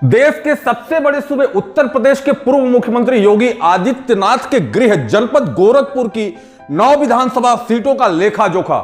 देश के सबसे बड़े सूबे उत्तर प्रदेश के पूर्व मुख्यमंत्री योगी आदित्यनाथ के गृह जनपद गोरखपुर की 9 विधानसभा सीटों का लेखा जोखा।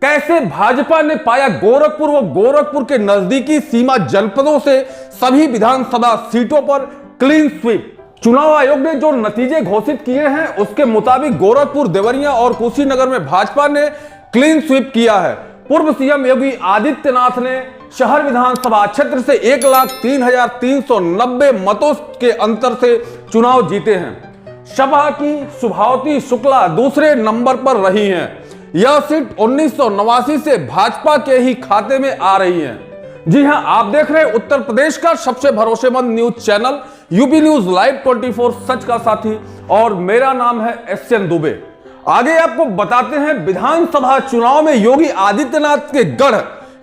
कैसे भाजपा ने पाया गोरखपुर व गोरखपुर के नजदीकी सीमा जनपदों से सभी विधानसभा सीटों पर क्लीन स्वीप। चुनाव आयोग ने जो नतीजे घोषित किए हैं उसके मुताबिक गोरखपुर, देवरिया और कुशीनगर में भाजपा ने क्लीन स्वीप किया है। पूर्व सीएम योगी आदित्यनाथ ने शहर विधानसभा क्षेत्र से 1,03,390 मतों के अंतर से चुनाव जीते हैं। सपा की शुभावती शुक्ला दूसरे नंबर पर रही हैं। यह सीट 1989 से भाजपा के ही खाते में आ रही है। जी हां, आप देख रहे हैं उत्तर प्रदेश का सबसे भरोसेमंद news channel UP news live 24 सच का साथी, और मेरा नाम है एसएन दुबे। आगे आपको बताते हैं विधानसभा चुनाव में योगी आदित्यनाथ के गढ़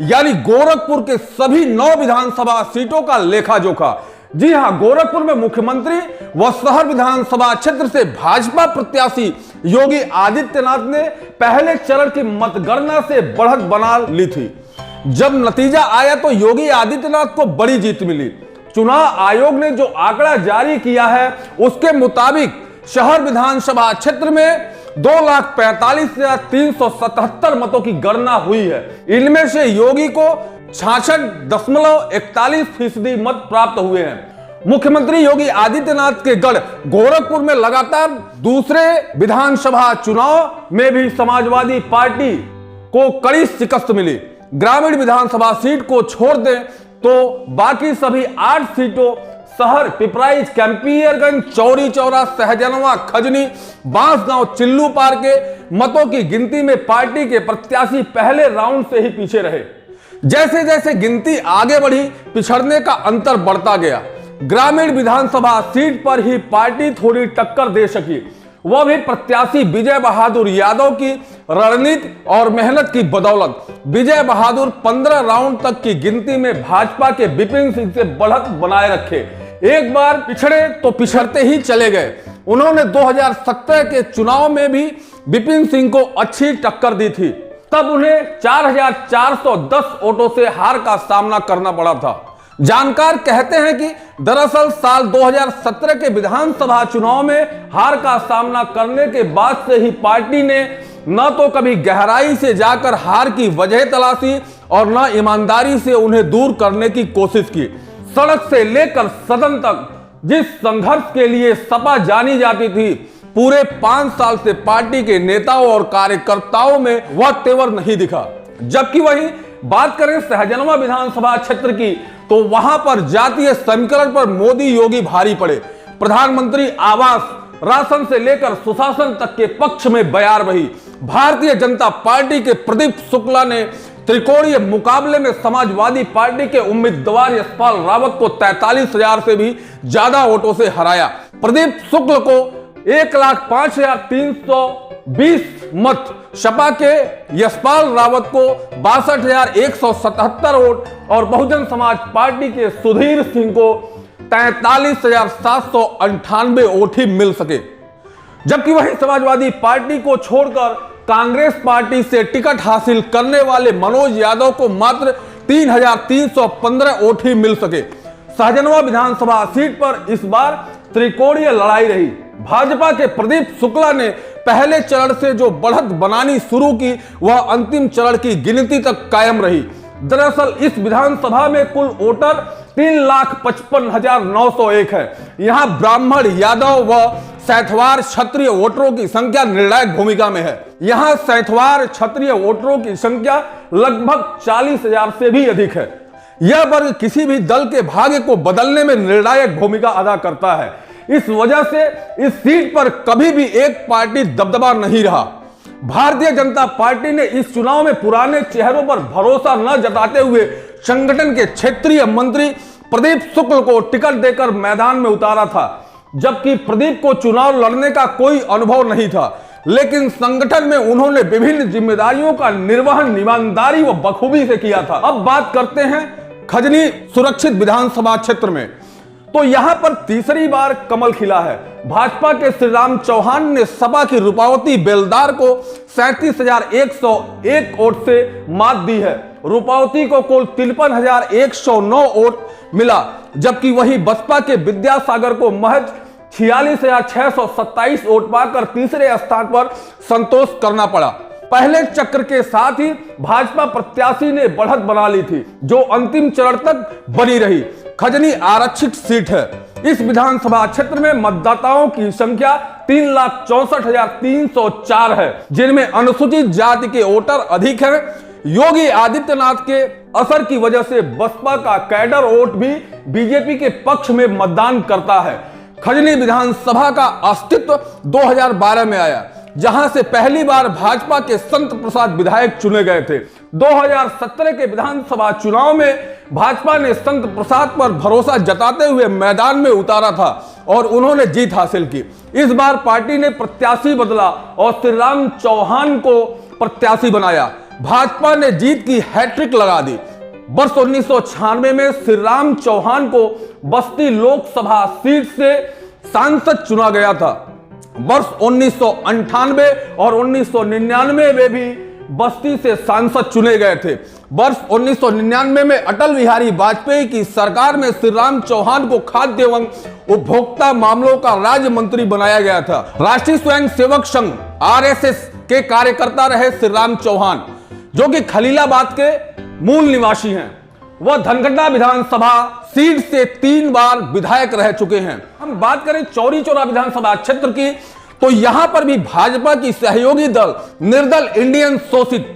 यानी गोरखपुर के सभी 9 विधानसभा सीटों का लेखा जोखा। जी हां, गोरखपुर में मुख्यमंत्री व शहर विधानसभा क्षेत्र से भाजपा प्रत्याशी योगी आदित्यनाथ ने पहले चरण की मतगणना से बढ़त बना ली थी। जब नतीजा आया तो योगी आदित्यनाथ को बड़ी जीत मिली। चुनाव आयोग ने जो आंकड़ा जारी किया है उसके मुताबिक शहर विधानसभा क्षेत्र में 2,45,377 मतों की गणना हुई है। इनमें से योगी को 66.41% मत प्राप्त हुए हैं। मुख्यमंत्री योगी आदित्यनाथ के गढ़ गोरखपुर में लगातार दूसरे विधानसभा चुनाव में भी समाजवादी पार्टी को कड़ी शिकस्त मिली। ग्रामीण विधानसभा सीट को छोड़ दें तो बाकी सभी 8 सीटों शहर, पिपराइच, कैंपियरगंज, चौरी चौरा, सहजनवा, खजनी, बांसगांव, चिल्लू पार के मतों की गिनती में पार्टी के प्रत्याशी पहले राउंड से ही पीछे रहे। जैसे जैसे गिनती आगे बढ़ी पिछड़ने का अंतर बढ़ता गया। ग्रामीण विधानसभा सीट पर ही पार्टी थोड़ी टक्कर दे सकी, वह भी प्रत्याशी विजय बहादुर यादव की रणनीति और मेहनत की बदौलत। विजय बहादुर 15 राउंड तक की गिनती में भाजपा के विपिन सिंह से बढ़त बनाए रखे। एक बार पिछड़े तो पिछड़ते ही चले गए। उन्होंने 2017 के चुनाव में भी विपिन सिंह को अच्छी टक्कर दी थी। तब उन्हें 4,410 वोटों से हार का सामना करना पड़ा था। जानकार कहते हैं कि दरअसल साल 2017 के विधानसभा चुनाव में हार का सामना करने के बाद से ही पार्टी ने न तो कभी गहराई से जाकर हार की वजह तलाशी और न ईमानदारी से उन्हें दूर करने की कोशिश की। सड़क से लेकर सदन तक जिस संघर्ष के लिए सपा जानी जाती थी, पूरे 5 साल से पार्टी के नेताओं और कार्यकर्ताओं में वह तेवर नहीं दिखा। जबकि वहीं बात करें सहजनवा विधानसभा क्षेत्र की तो वहां पर जातीय समीकरण पर मोदी योगी भारी पड़े। प्रधानमंत्री आवास, राशन से लेकर सुशासन तक के पक्ष में बयार बही। भारतीय जनता पार्टी के प्रदीप शुक्ला ने त्रिकोणीय मुकाबले में समाजवादी पार्टी के उम्मीदवार यशपाल रावत को 43,000 से भी ज्यादा वोटों से हराया। प्रदीप शुक्ल को 1,05,320 मत, सपा के यशपाल रावत को 62,177 वोट और बहुजन समाज पार्टी के सुधीर सिंह को 43,798 वोट ही मिल सके। जबकि वहीं समाजवादी पार्टी को छोड़कर कांग्रेस पार्टी से टिकट हासिल करने वाले मनोज यादव को मात्र 3,315 वोट ही मिल सके। सहजनवा विधानसभा सीट पर इस बार त्रिकोणीय लड़ाई रही। भाजपा के प्रदीप शुक्ला ने पहले चरण से जो बढ़त बनानी शुरू की वह अंतिम चरण की गिनती तक कायम रही। दरअसल इस विधानसभा में कुल वोटर 3,55,901 है। यहां ब्राह्मण, यादव व सैथवार क्षत्रिय वोटरों की संख्या निर्णायक भूमिका में है। यहां सैथवार क्षत्रिय वोटरों की संख्या लगभग 40,000 से भी अधिक है। यह वर्ग किसी भी दल के भाग्य को बदलने में निर्णायक भूमिका अदा करता है। इस वजह से इस सीट पर कभी भी एक पार्टी दबदबा नहीं रहा। भारतीय जनता पार्टी ने इस चुनाव में पुराने चेहरों पर भरोसा न जताते हुए संगठन के क्षेत्रीय मंत्री प्रदीप शुक्ल को टिकट देकर मैदान में उतारा था। जबकि प्रदीप को चुनाव लड़ने का कोई अनुभव नहीं था, लेकिन संगठन में उन्होंने विभिन्न जिम्मेदारियों का निर्वहन ईमानदारी व बखूबी से किया था। अब बात करते हैं खजनी सुरक्षित विधानसभा क्षेत्र में। तो यहां पर तीसरी बार कमल खिला है। भाजपा के श्री राम चौहान ने सपा की रूपावती बेलदार को 37,101 वोट से मात दी है। रूपावती को कुल 53,109 वोट मिला, जबकि वही बसपा के विद्यासागर को महज 46,627 वोट पाकर तीसरे स्थान पर संतोष करना पड़ा। पहले चक्र के साथ ही भाजपा प्रत्याशी ने बढ़त बना ली थी, जो अंतिम चरण तक बनी रही। खजनी आरक्षित सीट है। इस विधानसभा क्षेत्र में मतदाताओं की संख्या 3,64,304 है, जिनमें अनुसूचित जाति के वोटर अधिक हैं। योगी आदित्यनाथ के असर की वजह से बसपा का कैडर वोट भी बीजेपी के पक्ष में मतदान करता है। खजनी विधानसभा का अस्तित्व 2012 में आया, जहां से पहली बार भाजपा के संत प्रसाद विधायक चुने गए थे। 2017 के विधानसभा चुनाव में भाजपा ने संत प्रसाद पर भरोसा जताते हुए मैदान में उतारा था और उन्होंने जीत हासिल की। इस बार पार्टी ने प्रत्याशी बदला और श्री राम चौहान को प्रत्याशी बनाया। भाजपा ने जीत की हैट्रिक लगा दी। वर्ष 1996 में श्री राम चौहान को बस्ती लोकसभा सीट से सांसद चुना गया था। वर्ष 1998 और 1999 में भी बस्ती से सांसद चुने गए थे। वर्ष 1999 में अटल बिहारी वाजपेयी की सरकार में श्री राम चौहान को खाद्य एवं उपभोक्ता मामलों का राज्य मंत्री बनाया गया था। राष्ट्रीय स्वयंसेवक संघ RSS के कार्यकर्ता रहे श्री राम चौहान, जो कि खलीलाबाद के मूल निवासी हैं। वह धनगढ़ विधानसभा सीट से 3 बार विधायक रह चुके हैं। हम बात करें चौरी चौरा विधानसभा क्षेत्र की, तो यहां पर भी भाजपा की सहयोगी दल निर्दल इंडियन शोषित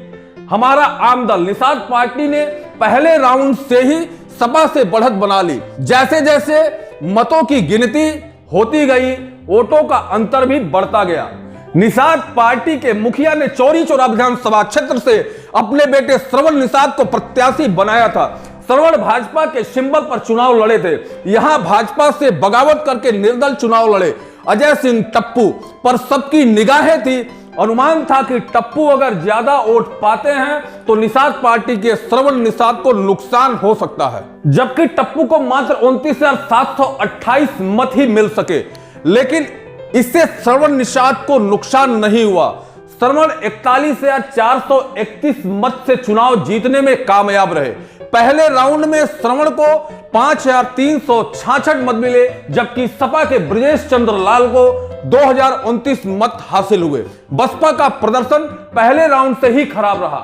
हमारा आम दल निषाद पार्टी ने पहले राउंड से ही सपा से बढ़त बना ली। जैसे जैसे मतों की गिनती होती गई, वोटों का अंतर भी बढ़ता गया। निषाद पार्टी के मुखिया ने चौरी चौरा विधानसभा क्षेत्र से अपने बेटे श्रवण निषाद को प्रत्याशी बनाया था। श्रवण भाजपा के सिंबल पर चुनाव लड़े थे। यहां भाजपा से बगावत करके निर्दल चुनाव लड़े अजय सिंह टप्पू पर सबकी निगाहें थी। अनुमान था कि टप्पू अगर ज्यादा वोट पाते हैं तो निषाद पार्टी के श्रवण निषाद को नुकसान हो सकता है, जबकि टप्पू को मात्र 29,728 मत ही मिल सके। लेकिन इससे श्रवण निषाद को नुकसान नहीं हुआ। श्रवण 41,431 मत से चुनाव जीतने में कामयाब रहे। पहले राउंड में श्रवण को 5,366 मत मिले, जबकि सपा के ब्रजेश चंद्र लाल को 2,029 मत हासिल हुए। बसपा का प्रदर्शन पहले राउंड से ही खराब रहा।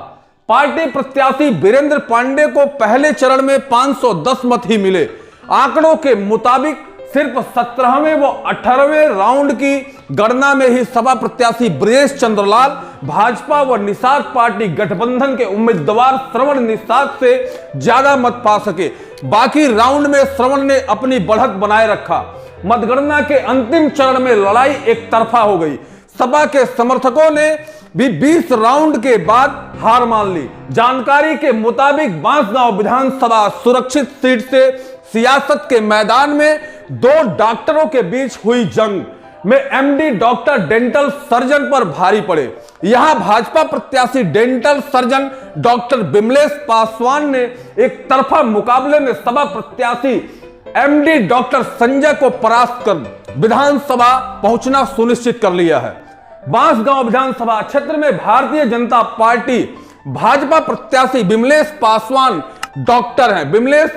पार्टी प्रत्याशी वीरेंद्र पांडे को पहले चरण में 510 मत ही मिले। आंकड़ों के मुताबिक सिर्फ 17वें व 18वें राउंड की गणना में ही सपा प्रत्याशी ब्रजेश चंद्र लाल भाजपा व निषाद पार्टी गठबंधन के उम्मीदवार श्रवण निषाद से ज्यादा मत पा सके। बाकी राउंड में श्रवण ने अपनी बढ़त बनाए रखा। मतगणना के अंतिम चरण में लड़ाई एक तरफा हो गई। सपा के समर्थकों ने भी 20 राउंड के बाद हार मान ली। जानकारी के मुताबिक बांसगांव विधानसभा सुरक्षित सीट से सियासत के मैदान में 2 डॉक्टरों के बीच हुई जंग में MD डॉक्टर डेंटल सर्जन पर भारी पड़े। यहां भाजपा प्रत्याशी dental surgeon doctor Vimlesh Paswan ने एक तरफा मुकाबले में सपा प्रत्याशी MD डॉक्टर संजय को परास्त कर विधानसभा पहुंचना सुनिश्चित कर लिया है। बांसगांव विधानसभा क्षेत्र में भारतीय जनता पार्टी भाजपा प्रत्याशी विमलेश पासवान डॉक्टर हैं। विमलेश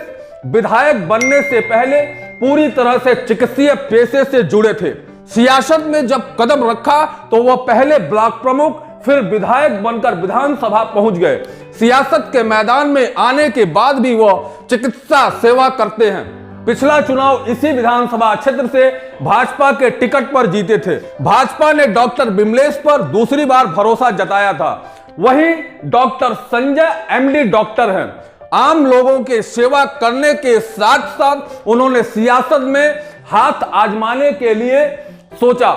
विधायक बनने से पहले पूरी तरह से चिकित्सीय पेशे से जुड़े थे। सियासत में जब कदम रखा तो वह पहले ब्लॉक प्रमुख फिर विधायक बनकर विधानसभा पहुंच गए। सियासत के मैदान में आने के बाद भी वह चिकित्सा सेवा करते हैं। पिछला चुनाव इसी विधानसभा क्षेत्र से भाजपा के टिकट पर जीते थे। भाजपा ने डॉक्टर विमलेश पर दूसरी बार भरोसा जताया था। वहीं डॉक्टर संजय MD डॉक्टर हैं। आम लोगों के सेवा करने के साथ साथ उन्होंने सियासत में हाथ आजमाने के लिए सोचा।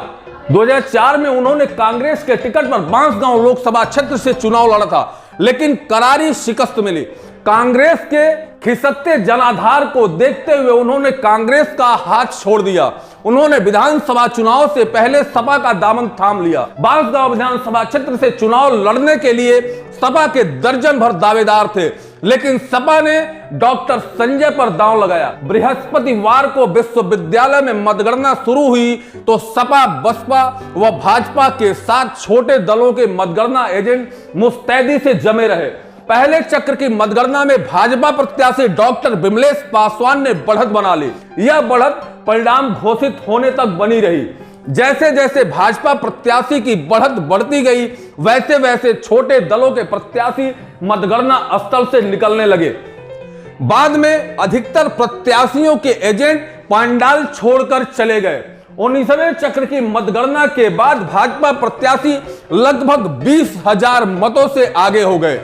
2004 में उन्होंने कांग्रेस के टिकट पर बांसगांव लोकसभा क्षेत्र से चुनाव लड़ा था, लेकिन करारी शिकस्त मिली। कांग्रेस के खिसकते जनाधार को देखते हुए उन्होंने कांग्रेस का हाथ छोड़ दिया। उन्होंने विधानसभा चुनाव से पहले सपा का दामन थाम लिया। बांसगांव विधानसभा क्षेत्र से चुनाव लड़ने के लिए सपा के दर्जन भर दावेदार थे, लेकिन सपा ने डॉक्टर संजय पर दांव लगाया। बृहस्पतिवार को विश्वविद्यालय में मतगणना शुरू हुई तो सपा, बसपा व भाजपा के साथ छोटे दलों के मतगणना एजेंट मुस्तैदी से जमे रहे। पहले चक्र की मतगणना में भाजपा प्रत्याशी डॉक्टर विमलेश पासवान ने बढ़त बना ली। यह बढ़त परिणाम घोषित होने तक बनी रही। जैसे जैसे भाजपा प्रत्याशी की बढ़त बढ़ती गई, वैसे वैसे छोटे दलों के प्रत्याशी मतगणना स्थल से निकलने लगे। बाद में अधिकतर प्रत्याशियों के एजेंट पंडाल छोड़कर चले गए। 19वें चक्र की मतगणना के बाद भाजपा प्रत्याशी लगभग 20,000 मतों से आगे हो गए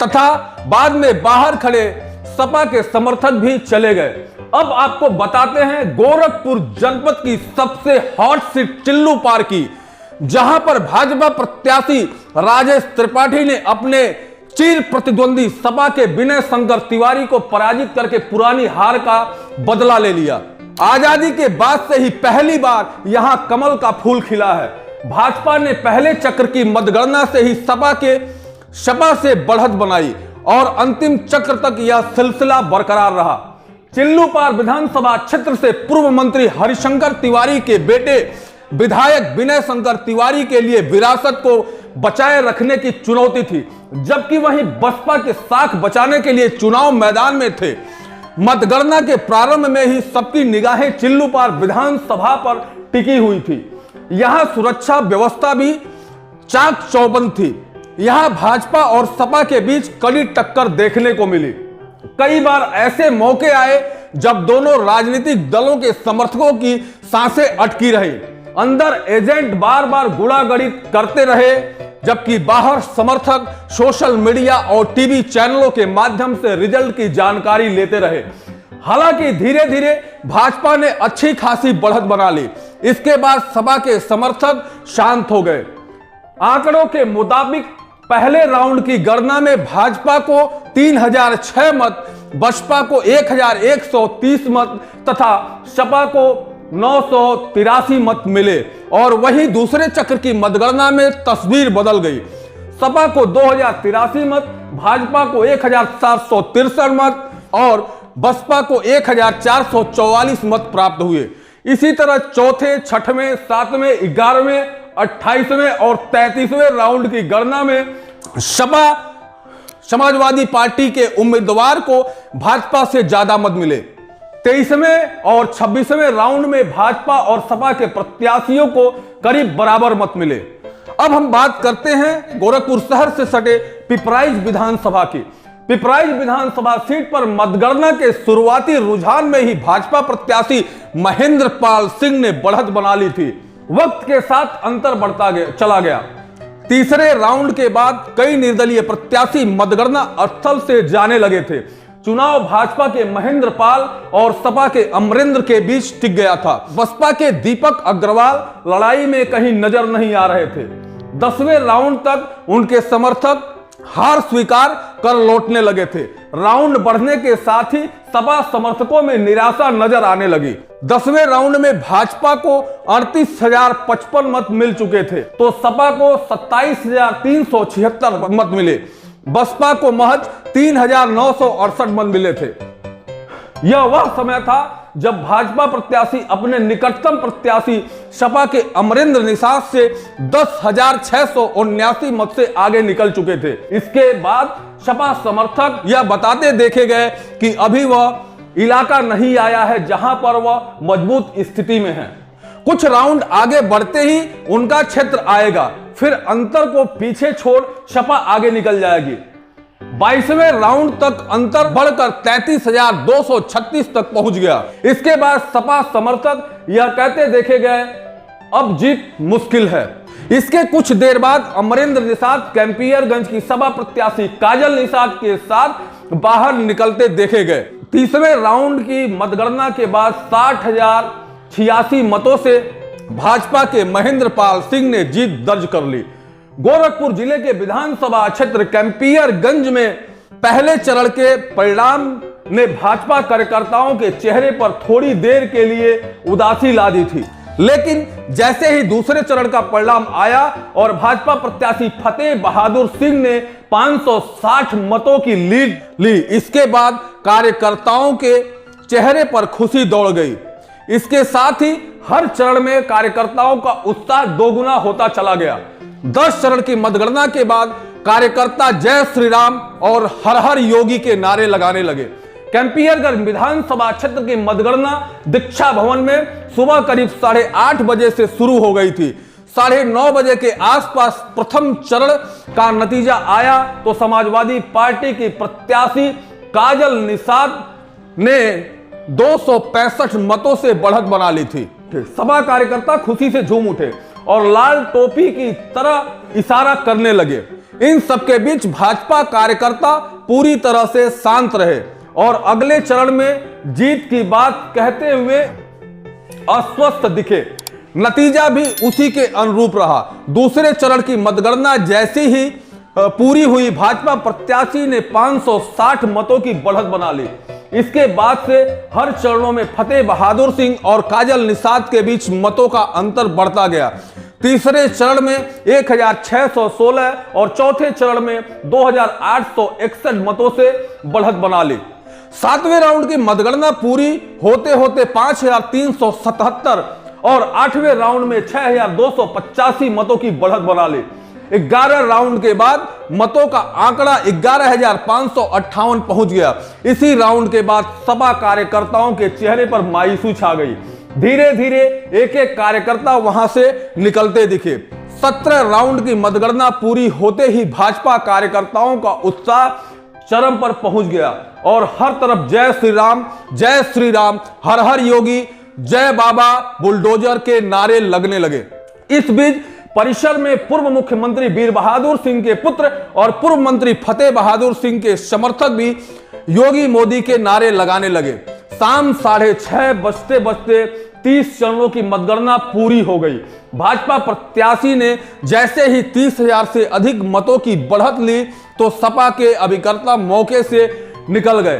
तथा बाद में बाहर खड़े सपा के समर्थक भी चले गए। अब आपको बताते हैं गोरखपुर जनपद की सबसे हॉट सीट चिल्लू पार की, जहां पर भाजपा प्रत्याशी राजेश त्रिपाठी ने अपने चिर प्रतिद्वंदी सपा के विनय शंकर तिवारी को पराजित करके पुरानी हार का बदला ले लिया। आजादी के बाद से ही पहली बार यहां कमल का फूल खिला है। भाजपा ने पहले चक्र की मतगणना से ही सपा से बढ़त बनाई और अंतिम चक्र तक यह सिलसिला बरकरार रहा। चिल्लू पार विधानसभा क्षेत्र से पूर्व मंत्री हरिशंकर तिवारी के बेटे विधायक विनय शंकर तिवारी के लिए विरासत को बचाए रखने की चुनौती थी, जबकि वहीं बसपा के साख बचाने के लिए चुनाव मैदान में थे। मतगणना के प्रारंभ में ही सबकी निगाहें चिल्लू पार विधानसभा पर टिकी हुई थी। यहां सुरक्षा व्यवस्था भी चाक चौबंद थी। यहां भाजपा और सपा के बीच कड़ी टक्कर देखने को मिली। कई बार ऐसे मौके आए जब दोनों राजनीतिक दलों के समर्थकों की सांसें अटकी रही। अंदर एजेंट बार बार गुड़ागड़ित करते रहे, जबकि बाहर समर्थक सोशल मीडिया और टीवी चैनलों के माध्यम से रिजल्ट की जानकारी लेते रहे। हालांकि धीरे धीरे भाजपा ने अच्छी खासी बढ़त बना ली। इसके बाद सपा के समर्थक शांत हो गए। आंकड़ों के मुताबिक पहले राउंड की गणना में भाजपा को 3006 मत, बसपा को 1130 मत तथा सपा को 983 मत मिले और वहीं दूसरे चक्र की मतगणना में तस्वीर बदल गई। सपा को 2083 मत, भाजपा को 1463 मत और बसपा को 1444 मत प्राप्त हुए। इसी तरह चौथे, छठवें, सातवें, 11वें, 28वें और 33वें राउंड की गणना में सपा समाजवादी पार्टी के उम्मीदवार को भाजपा से ज्यादा मत मिले। 23वें और 26वें राउंड में भाजपा और सपा के प्रत्याशियों को करीब बराबर मत मिले। अब हम बात करते हैं गोरखपुर शहर से सटे पिपराइच विधानसभा की। पिपराइच विधानसभा सीट पर मतगणना के शुरुआती रुझान में ही भाजपा प्रत्याशी महेंद्र पाल सिंह ने बढ़त बना ली थी। वक्त के साथ अंतर बढ़ता चला गया। तीसरे राउंड के बाद कई निर्दलीय प्रत्याशी मतगणना स्थल से जाने लगे थे। चुनाव भाजपा के महेंद्र पाल और सपा के अमरेंद्र के बीच टिक गया था। बसपा के दीपक अग्रवाल लड़ाई में कहीं नजर नहीं आ रहे थे। 10वें राउंड तक उनके समर्थक हार स्वीकार कर लौटने लगे थे। राउंड बढ़ने के साथ ही सपा समर्थकों में निराशा नजर आने लगी। 10वें राउंड में भाजपा को 38,055 मत मिल चुके थे तो सपा को 27,376 मत मिले। बसपा को महज 3,968 मत मिले थे। यह वह समय था जब भाजपा प्रत्याशी अपने निकटतम प्रत्याशी सपा के अमरेंद्र निषाद से 10,679 मत से आगे निकल चुके थे। इसके बाद सपा समर्थक यह बताते देखे गए कि अभी वह इलाका नहीं आया है जहां पर वह मजबूत स्थिति में है। कुछ राउंड आगे बढ़ते ही उनका क्षेत्र आएगा, फिर अंतर को पीछे छोड़ सपा आगे निकल जाएगी। 22वें राउंड तक अंतर बढ़कर 33,236 तक पहुंच गया। इसके बाद सपा समर्थक यह कहते देखे गए अब जीत मुश्किल है। इसके कुछ देर बाद अमरेंद्र निषाद कैंपियरगंज की सपा प्रत्याशी काजल निषाद के साथ बाहर निकलते देखे गए। 30वें राउंड की मतगणना के बाद 60,086 मतों से भाजपा के महेंद्र पाल सिंह ने जीत दर्ज कर ली। गोरखपुर जिले के विधानसभा क्षेत्र कैंपियरगंज में पहले चरण के परिणाम ने भाजपा कार्यकर्ताओं के चेहरे पर थोड़ी देर के लिए उदासी ला दी थी, लेकिन जैसे ही दूसरे चरण का परिणाम आया और भाजपा प्रत्याशी फतेह बहादुर सिंह ने 560 मतों की लीड ली, इसके बाद कार्यकर्ताओं के चेहरे पर खुशी दौड़ गई। इसके साथ ही हर चरण में कार्यकर्ताओं का उत्साह दोगुना होता चला गया। 10 चरण की मतगणना के बाद कार्यकर्ता जय श्री राम और हर हर योगी के नारे लगाने लगे। कैंपियरगंज विधानसभा क्षेत्र की मतगणना दीक्षा भवन में सुबह करीब 8:30 बजे से शुरू हो गई थी। 9:30 बजे के आसपास प्रथम चरण का नतीजा आया तो समाजवादी पार्टी की प्रत्याशी काजल निषाद ने 265 मतों से बढ़त बना ली थी। सभा कार्यकर्ता खुशी से झूम उठे और लाल टोपी की तरह इशारा करने लगे। इन सबके बीच भाजपा कार्यकर्ता पूरी तरह से शांत रहे और अगले चरण में जीत की बात कहते हुए अस्वस्थ दिखे। नतीजा भी उसी के अनुरूप रहा। दूसरे चरण की मतगणना जैसी ही पूरी हुई, भाजपा प्रत्याशी ने 560 मतों की बढ़त बना ली। इसके बाद से हर चरणों में फतेह बहादुर सिंह और काजल निषाद के बीच मतों का अंतर बढ़ता गया। तीसरे चरण में 1616 और चौथे चरण में 2861 मतों से बढ़त बना ली। 7वें राउंड की मतगणना पूरी होते होते 5377 और 8वें राउंड में 6285 मतों की बढ़त बना ली। 11 राउंड के बाद मतों का आंकड़ा 11558 पहुंच गया। इसी राउंड के बाद सपा कार्यकर्ताओं के चेहरे पर मायूसी छा गई। धीरे धीरे एक एक कार्यकर्ता वहां से निकलते दिखे। 17 राउंड की मतगणना पूरी होते ही भाजपा कार्यकर्ताओं का उत्साह चरम पर पहुंच गया और हर तरफ जय श्री राम, हर हर योगी, जय बाबा बुलडोजर के नारे लगने लगे। इस बीच परिसर में पूर्व मुख्यमंत्री वीर बहादुर सिंह के पुत्र और पूर्व मंत्री फतेह बहादुर सिंह के समर्थक भी योगी मोदी के नारे लगाने लगे। शाम 6:30 बजते 30 चरणों की मतगणना पूरी हो गई। भाजपा प्रत्याशी ने जैसे ही 30,000 से अधिक मतों की बढ़त ली तो सपा के अभिकर्ता मौके से निकल गए।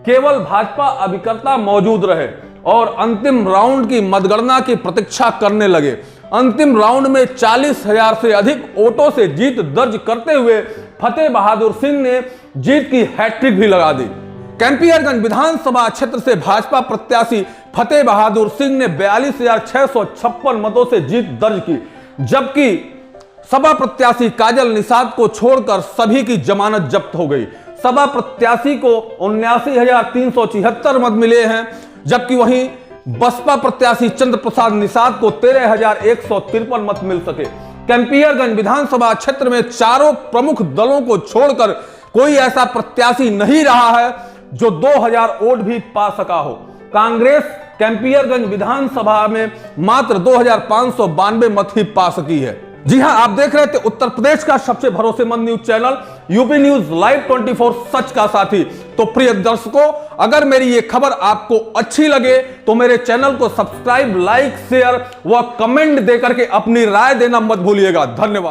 केवल भाजपा अभिकर्ता मौजूद रहे और अंतिम राउंड की मतगणना की प्रतीक्षा करने लगे। अंतिम राउंड में 40,000 से अधिक वोटों से जीत दर्ज करते हुए फतेह बहादुर सिंह ने जीत की हैट्रिक भी लगा दी। कैंपियरगंज विधानसभा क्षेत्र से भाजपा प्रत्याशी फतेह बहादुर सिंह ने 42,656 मतों से जीत दर्ज की, जबकि सपा प्रत्याशी काजल निषाद को छोड़कर सभी की जमानत जब्त हो गई। सपा प्रत्याशी को 79,376 मत मिले हैं, जबकि वहीं बसपा प्रत्याशी चंद्र प्रसाद निषाद को 13,153 मत मिल सके। कैंपियरगंज विधानसभा क्षेत्र में चारों प्रमुख दलों को छोड़कर कोई ऐसा प्रत्याशी नहीं रहा है जो 2000 वोट भी पा सका हो। कांग्रेस कैंपियरगंज विधानसभा में मात्र 2592 मत ही पा सकी है। जी हां, आप देख रहे थे उत्तर प्रदेश का सबसे भरोसेमंद news channel UP news live 24 सच का साथी। तो प्रिय दर्शकों, अगर मेरी ये खबर आपको अच्छी लगे तो मेरे चैनल को सब्सक्राइब, लाइक, शेयर व कमेंट देकर के अपनी राय देना मत भूलिएगा। धन्यवाद।